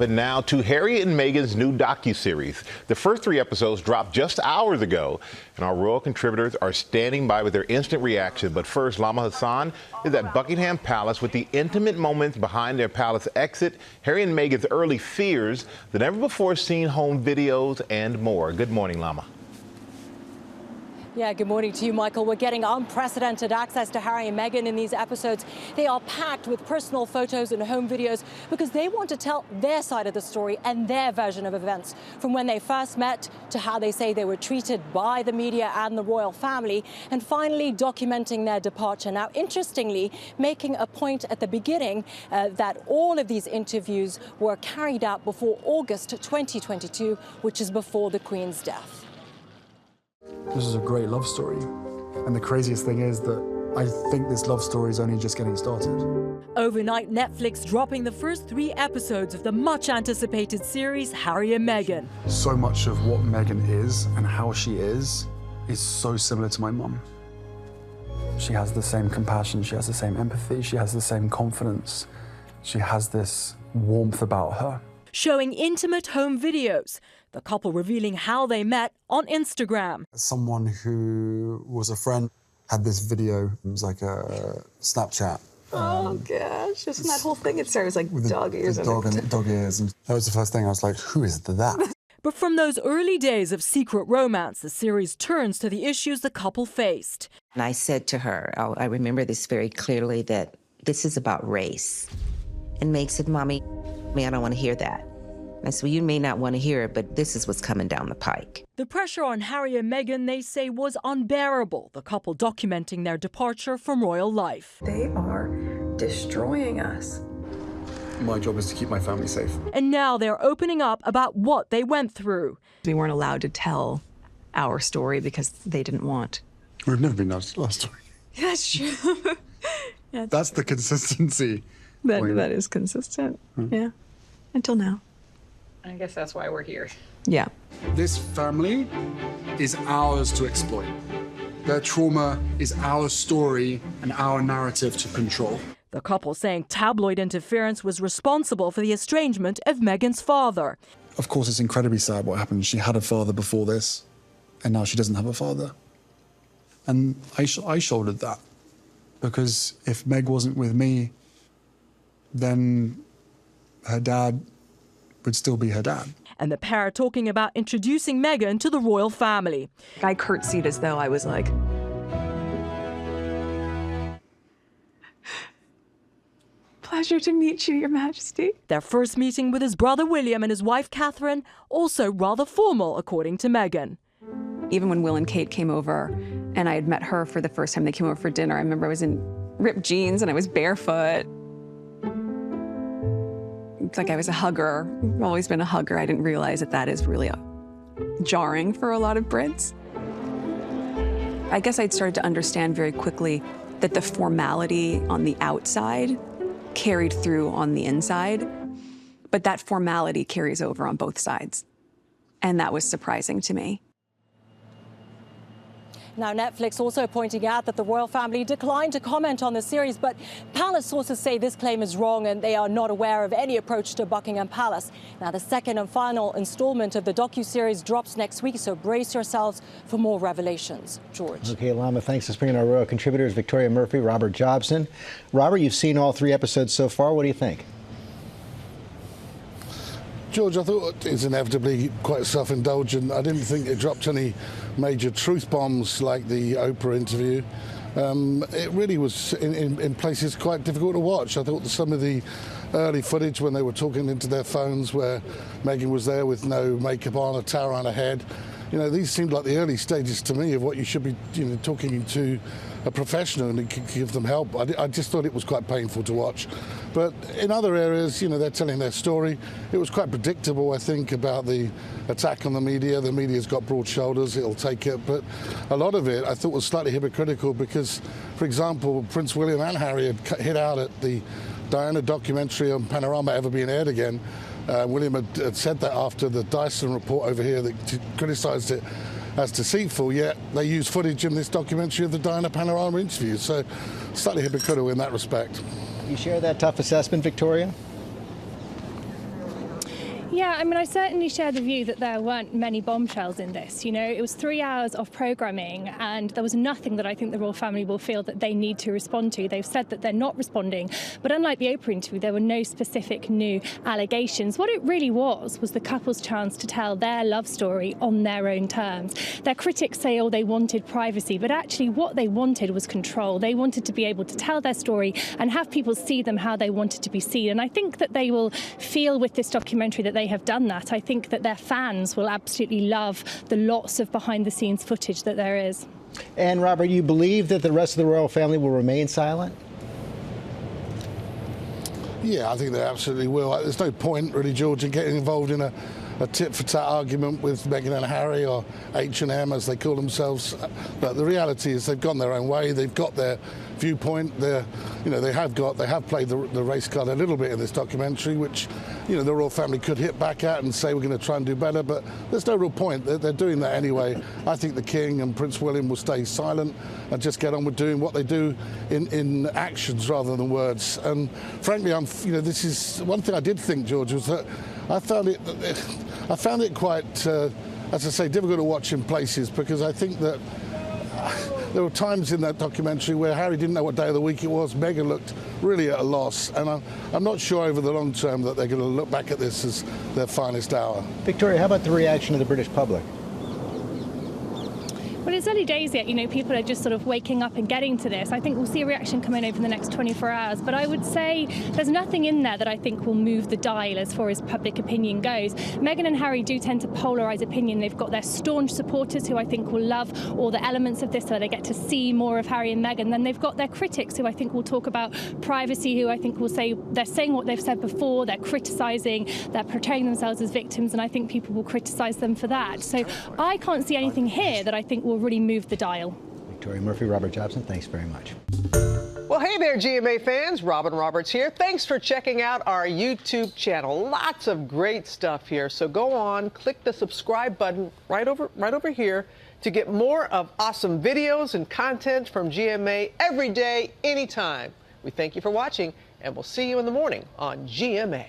But now to Harry and Meghan's new docuseries. The first 3 episodes dropped just hours ago, and our royal contributors are standing by with their instant reaction. But first, Lama Hassan is at Buckingham Palace with the intimate moments behind their palace exit, Harry and Meghan's early fears, the never-before-seen home videos, and more. Good morning, Lama. Yeah, good morning to you, Michael. We're getting unprecedented access to Harry and Meghan in these episodes. They are packed with personal photos and home videos because they want to tell their side of the story and their version of events, from when they first met to how they say they were treated by the media and the royal family, and finally documenting their departure. Now, interestingly, making a point at the beginning that all of these interviews were carried out before August 2022, which is before the Queen's death. This is a great love story. And the craziest thing is that I think this love story is only just getting started. Overnight, Netflix dropping the first 3 episodes of the much-anticipated series Harry and Meghan. So much of what Meghan is and how she is so similar to my mum. She has the same compassion, she has the same empathy, she has the same confidence. She has this warmth about her. Showing intimate home videos, the couple revealing how they met on Instagram. Someone who was a friend had this video. It was like a Snapchat. Oh gosh, just that whole thing. It started like with dog ears. Dog ears. And that was the first thing I was like, who is that? But from those early days of secret romance, the series turns to the issues the couple faced. And I said to her, I remember this very clearly, that this is about race. And Meg said, Mommy, I don't want to hear that. I said, well, you may not want to hear it, but this is what's coming down the pike. The pressure on Harry and Meghan, they say, was unbearable, the couple documenting their departure from royal life. They are destroying us. My job is to keep my family safe. And now they're opening up about what they went through. We weren't allowed to tell our story because they didn't want. We've never been asked our story. That's true. That's the consistency. That is consistent. Yeah, until now. I guess that's why we're here. Yeah. This family is ours to exploit. Their trauma is our story and our narrative to control. The couple saying tabloid interference was responsible for the estrangement of Meghan's father. Of course, it's incredibly sad what happened. She had a father before this, and now she doesn't have a father. And I shouldered that, because if Meg wasn't with me, then her dad would still be her dad. And the pair talking about introducing Meghan to the royal family. I curtsied as though I was like, pleasure to meet you, Your Majesty. Their first meeting with his brother William and his wife Catherine, also rather formal, according to Meghan. Even when Will and Kate came over and I had met her for the first time, they came over for dinner. I remember I was in ripped jeans and I was barefoot. It's like I was a hugger. I've always been a hugger. I didn't realize that is really jarring for a lot of Brits. I guess I'd started to understand very quickly that the formality on the outside carried through on the inside, but that formality carries over on both sides. And that was surprising to me. Now, Netflix also pointing out that the royal family declined to comment on the series, but palace sources say this claim is wrong and they are not aware of any approach to Buckingham Palace. Now, the second and final installment of the docuseries drops next week, so brace yourselves for more revelations. George. Okay, Lama, thanks for bringing our royal contributors, Victoria Murphy, Robert Jobson. Robert, you've seen all 3 episodes so far. What do you think? George, I thought it's inevitably quite self-indulgent. I didn't think it dropped any major truth bombs like the Oprah interview. It really was, in places, quite difficult to watch. I thought some of the early footage when they were talking into their phones where Meghan was there with no makeup on, a towel on her head, you know, these seemed like the early stages to me of what you should be, talking to a professional and give them help. I just thought it was quite painful to watch. But in other areas, they're telling their story. It was quite predictable, I think, about the attack on the media. The media's got broad shoulders, it'll take it. But a lot of it, I thought, was slightly hypocritical because, for example, Prince William and Harry had hit out at the Diana documentary on Panorama ever being aired again. William had said that after the Dyson report over here that criticised it as deceitful, yet they use footage in this documentary of the Diana Panorama interview. So slightly hypocritical in that respect. You share that tough assessment, Victoria? Yeah, I mean, I certainly share the view that there weren't many bombshells in this. You know, it was 3 hours of programming, and there was nothing that I think the royal family will feel that they need to respond to. They've said that they're not responding, but unlike the Oprah interview, there were no specific new allegations. What it really was the couple's chance to tell their love story on their own terms. Their critics say, oh, they wanted privacy, but actually what they wanted was control. They wanted to be able to tell their story and have people see them how they wanted to be seen. And I think that they will feel with this documentary that they have done that. I think that their fans will absolutely love the lots of behind-the-scenes footage that there is. And Robert, you believe that the rest of the royal family will remain silent? Yeah, I think they absolutely will. There's no point, really, George, in getting involved in a tit-for-tat argument with Meghan and Harry, or H&M as they call themselves. But the reality is they've gone their own way. They've got their viewpoint. They have played the race card a little bit in this documentary, which, you know, the royal family could hit back at and say we're going to try and do better. But there's no real point. They're doing that anyway. I think the King and Prince William will stay silent and just get on with doing what they do in actions rather than words. And frankly, this is one thing I did think, George, was that I found it quite, as I say, difficult to watch in places, because I think that there were times in that documentary where Harry didn't know what day of the week it was. Meghan looked really at a loss, and I'm not sure over the long term that they're going to look back at this as their finest hour. Victoria, how about the reaction of the British public? Well, it's early days yet. You know, people are just sort of waking up and getting to this. I think we'll see a reaction come in over the next 24 hours. But I would say there's nothing in there that I think will move the dial as far as public opinion goes. Meghan and Harry do tend to polarise opinion. They've got their staunch supporters who I think will love all the elements of this, so they get to see more of Harry and Meghan. Then they've got their critics who I think will talk about privacy, who I think will say they're saying what they've said before, they're criticising, they're portraying themselves as victims, and I think people will criticise them for that. So I can't see anything here that I think will really move the dial. Victoria Murphy, Robert Jobson, thanks very much. Well, hey there, GMA fans. Robin Roberts here. Thanks for checking out our YouTube channel. Lots of great stuff here. So go on, click the subscribe button right over here to get more of awesome videos and content from GMA every day, anytime. We thank you for watching, and we'll see you in the morning on GMA.